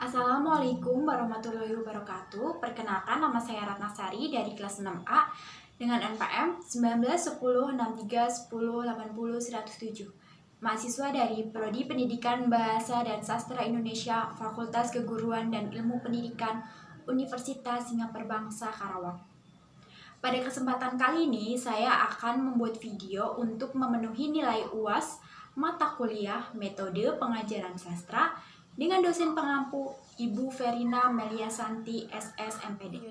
Assalamualaikum warahmatullahi wabarakatuh. Perkenalkan, nama saya Ratnasari dari kelas 6A dengan NPM 1910631080 mahasiswa dari Prodi Pendidikan Bahasa dan Sastra Indonesia, Fakultas Keguruan dan Ilmu Pendidikan, Universitas Singapura Bangsa Karawang. Pada kesempatan kali ini, saya akan membuat video untuk memenuhi nilai UAS mata kuliah Metode Pengajaran Sastra dengan dosen pengampu Ibu Verina Meliasanti SS MPD.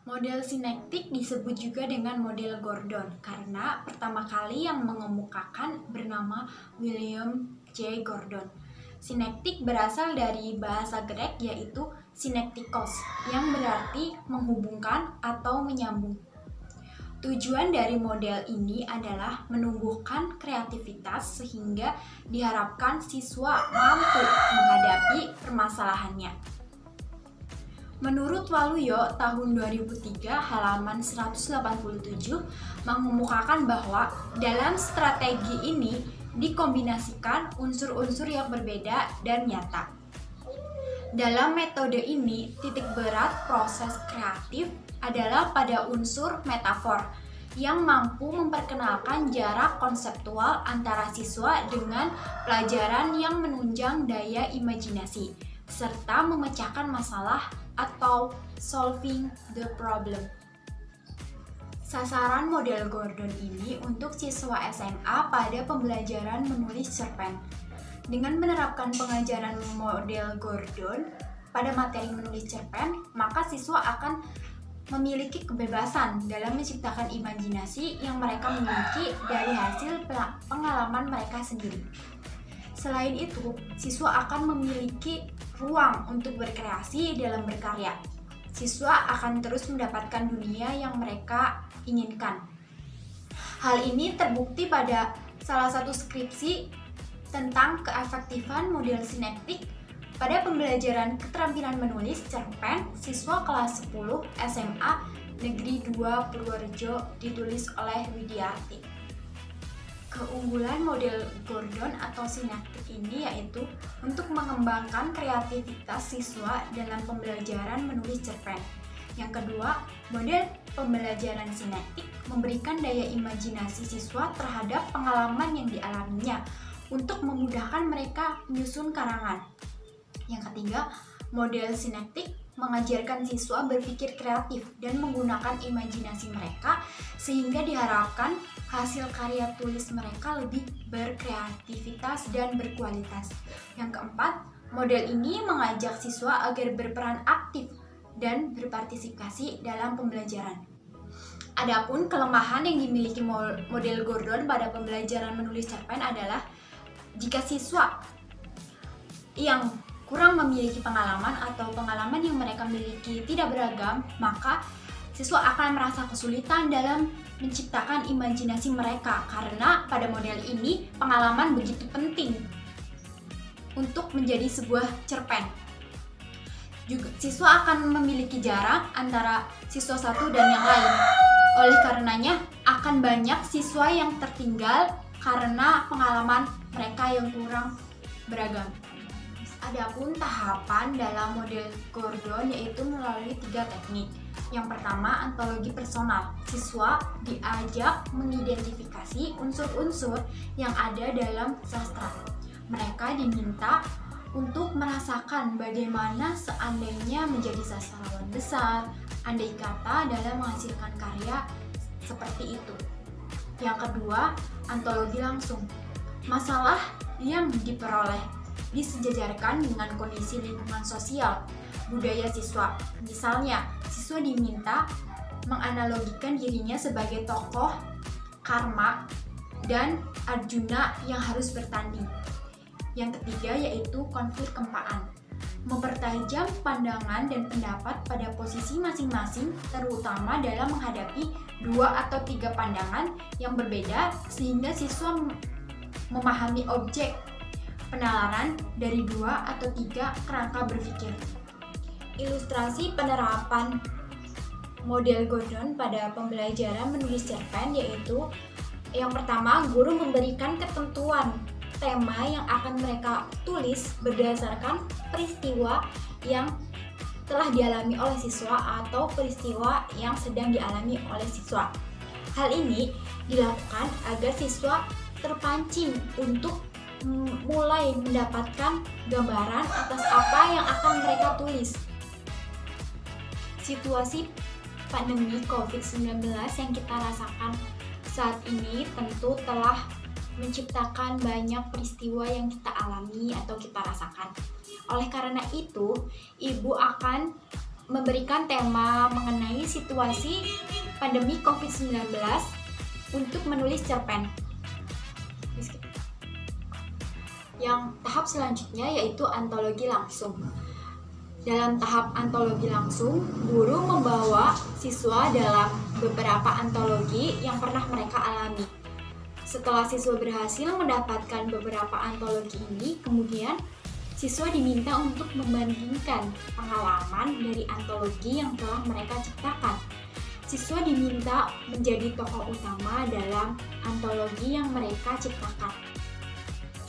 Model sinektik disebut juga dengan model Gordon karena pertama kali yang mengemukakan bernama William J. Gordon. Sinektik berasal dari bahasa Grek yaitu sinektikos yang berarti menghubungkan atau menyambung. Tujuan dari model ini adalah menumbuhkan kreativitas sehingga diharapkan siswa mampu menghadapi permasalahannya. Menurut Waluyo tahun 2003 halaman 187 mengemukakan bahwa dalam strategi ini dikombinasikan unsur-unsur yang berbeda dan nyata. Dalam metode ini, titik berat proses kreatif adalah pada unsur metafor yang mampu memperkenalkan jarak konseptual antara siswa dengan pelajaran yang menunjang daya imajinasi, serta memecahkan masalah atau solving the problem. Sasaran model Gordon ini untuk siswa SMA pada pembelajaran menulis cerpen. Dengan menerapkan pengajaran model Gordon pada materi menulis cerpen, maka siswa akan memiliki kebebasan dalam menciptakan imajinasi yang mereka miliki dari hasil pengalaman mereka sendiri. Selain itu, siswa akan memiliki ruang untuk berkreasi dalam berkarya. Siswa akan terus mendapatkan dunia yang mereka inginkan. Hal ini terbukti pada salah satu skripsi tentang keefektifan model sinektik pada pembelajaran keterampilan menulis cerpen siswa kelas 10 SMA Negeri 2 Purworejo ditulis oleh Widiarti. Keunggulan model Gordon atau sinektik ini yaitu untuk mengembangkan kreativitas siswa dalam pembelajaran menulis cerpen. Yang kedua, model pembelajaran sinektik memberikan daya imajinasi siswa terhadap pengalaman yang dialaminya untuk memudahkan mereka menyusun karangan. Yang ketiga, model sinektik mengajarkan siswa berpikir kreatif dan menggunakan imajinasi mereka sehingga diharapkan hasil karya tulis mereka lebih berkreativitas dan berkualitas. Yang keempat, model ini mengajak siswa agar berperan aktif dan berpartisipasi dalam pembelajaran. Adapun kelemahan yang dimiliki model Gordon pada pembelajaran menulis cerpen adalah jika siswa yang kurang memiliki pengalaman atau pengalaman yang mereka miliki tidak beragam, maka siswa akan merasa kesulitan dalam menciptakan imajinasi mereka karena pada model ini pengalaman begitu penting untuk menjadi sebuah cerpen. Juga siswa akan memiliki jarak antara siswa satu dan yang lain. Oleh karenanya akan banyak siswa yang tertinggal karena pengalaman mereka yang kurang beragam. Adapun tahapan dalam model Gordon yaitu melalui 3 teknik. Yang pertama, antologi personal. Siswa diajak mengidentifikasi unsur-unsur yang ada dalam sastra. Mereka diminta untuk merasakan bagaimana seandainya menjadi sastrawan besar, andai kata dalam menghasilkan karya seperti itu. Yang kedua, antologi langsung. Masalah yang diperoleh disejajarkan dengan kondisi lingkungan sosial, budaya siswa. Misalnya, siswa diminta menganalogikan dirinya sebagai tokoh Karma dan Arjuna yang harus bertanding. Yang ketiga yaitu konflik kempaan. mempertajam pandangan dan pendapat pada posisi masing-masing, terutama dalam menghadapi 2 atau 3 pandangan yang berbeda sehingga siswa memahami objek penalaran dari 2 atau 3 kerangka berpikir. Ilustrasi penerapan model Gordon pada pembelajaran menulis cerpen yaitu yang pertama, guru memberikan ketentuan tema yang akan mereka tulis berdasarkan peristiwa yang telah dialami oleh siswa atau peristiwa yang sedang dialami oleh siswa. Hal ini dilakukan agar siswa terpancing untuk mulai mendapatkan gambaran atas apa yang akan mereka tulis. Situasi pandemi COVID-19 yang kita rasakan saat ini tentu telah menciptakan banyak peristiwa yang kita alami atau kita rasakan. Oleh karena itu, Ibu akan memberikan tema mengenai situasi pandemi COVID-19 untuk menulis cerpen. Yang tahap selanjutnya yaitu antologi langsung. Dalam tahap antologi langsung, guru membawa siswa dalam beberapa antologi yang pernah mereka alami. Setelah siswa berhasil mendapatkan beberapa antologi ini, kemudian siswa diminta untuk membandingkan pengalaman dari antologi yang telah mereka ciptakan. Siswa diminta menjadi tokoh utama dalam antologi yang mereka ciptakan.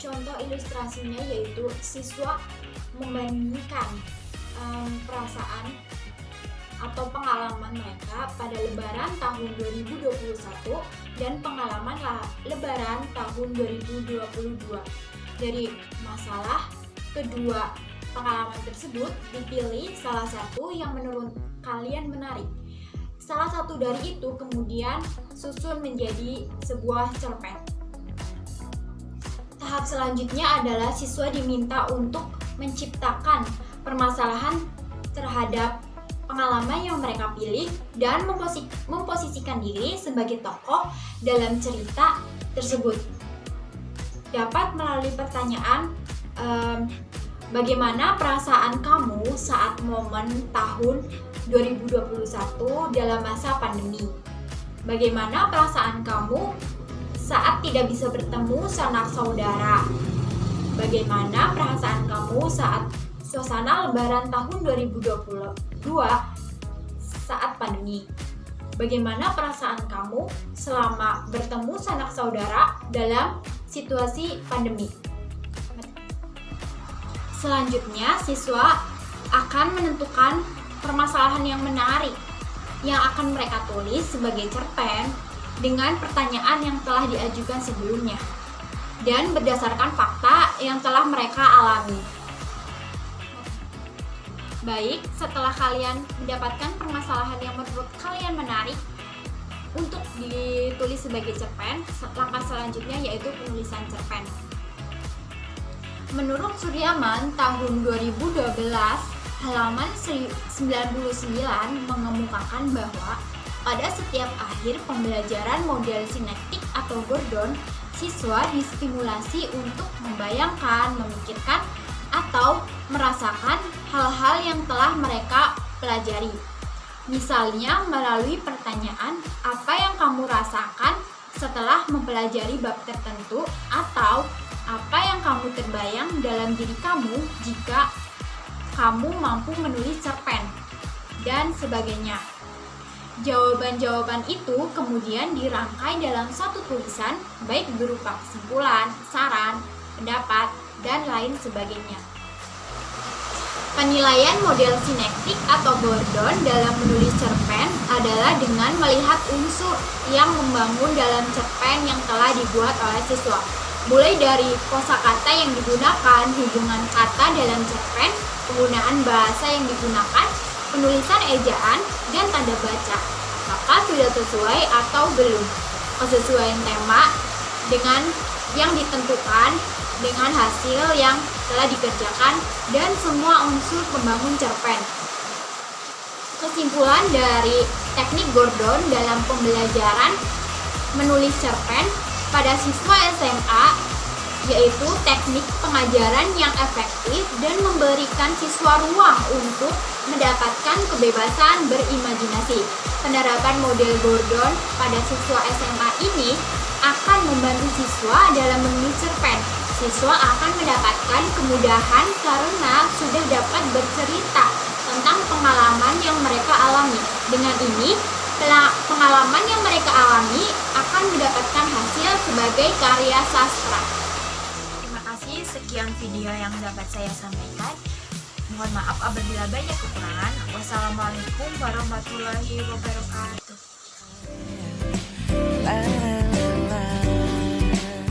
Contoh ilustrasinya yaitu siswa membandingkan perasaan atau pengalaman mereka pada Lebaran tahun 2021 dan pengalaman Lebaran tahun 2022. Dari masalah kedua pengalaman tersebut dipilih salah satu yang menurut kalian menarik. Salah satu dari itu kemudian susun menjadi sebuah cerpen. Tahap selanjutnya adalah siswa diminta untuk menciptakan permasalahan terhadap pengalaman yang mereka pilih dan memposisikan diri sebagai tokoh dalam cerita tersebut. Dapat melalui pertanyaan, bagaimana perasaan kamu saat momen tahun 2021 dalam masa pandemi? Bagaimana perasaan kamu saat tidak bisa bertemu sanak saudara? Bagaimana perasaan kamu saat suasana Lebaran tahun 2022 saat pandemi? Bagaimana perasaan kamu selama bertemu sanak saudara dalam situasi pandemi? Selanjutnya, siswa akan menentukan permasalahan yang menarik yang akan mereka tulis sebagai cerpen dengan pertanyaan yang telah diajukan sebelumnya dan berdasarkan fakta yang telah mereka alami. Baik, setelah kalian mendapatkan permasalahan yang menurut kalian menarik untuk ditulis sebagai cerpen, langkah selanjutnya yaitu penulisan cerpen. Menurut Suryaman tahun 2012, halaman 99 mengemukakan bahwa pada setiap akhir pembelajaran model sinektik atau Gordon, siswa distimulasi untuk membayangkan, memikirkan, atau merasakan hal-hal yang telah mereka pelajari. Misalnya melalui pertanyaan, apa yang kamu rasakan setelah mempelajari bab tertentu, atau apa yang kamu terbayang dalam diri kamu jika kamu mampu menulis cerpen, dan sebagainya. Jawaban-jawaban itu kemudian dirangkai dalam satu tulisan, baik berupa kesimpulan, saran, pendapat, dan lain sebagainya. Penilaian model sinektik atau Gordon dalam menulis cerpen adalah dengan melihat unsur yang membangun dalam cerpen yang telah dibuat oleh siswa. Mulai dari kosakata yang digunakan, hubungan kata dalam cerpen, penggunaan bahasa yang digunakan, penulisan ejaan, dan tanda baca. Maka sudah sesuai atau belum? Kesesuaian tema dengan yang ditentukan dengan hasil yang telah dikerjakan dan semua unsur pembangun cerpen. Kesimpulan dari teknik Gordon dalam pembelajaran menulis cerpen pada siswa SMA yaitu teknik pengajaran yang efektif dan memberikan siswa ruang untuk mendapatkan kebebasan berimajinasi. Penerapan model Gordon pada siswa SMA ini akan membantu siswa dalam menulis cerpen. Siswa akan mendapatkan kemudahan karena sudah dapat bercerita tentang pengalaman yang mereka alami. Dengan ini, pengalaman yang mereka alami akan mendapatkan hasil sebagai karya sastra. Terima kasih, sekian video yang dapat saya sampaikan. Mohon maaf apabila banyak kekurangan. Wassalamualaikum warahmatullahi wabarakatuh.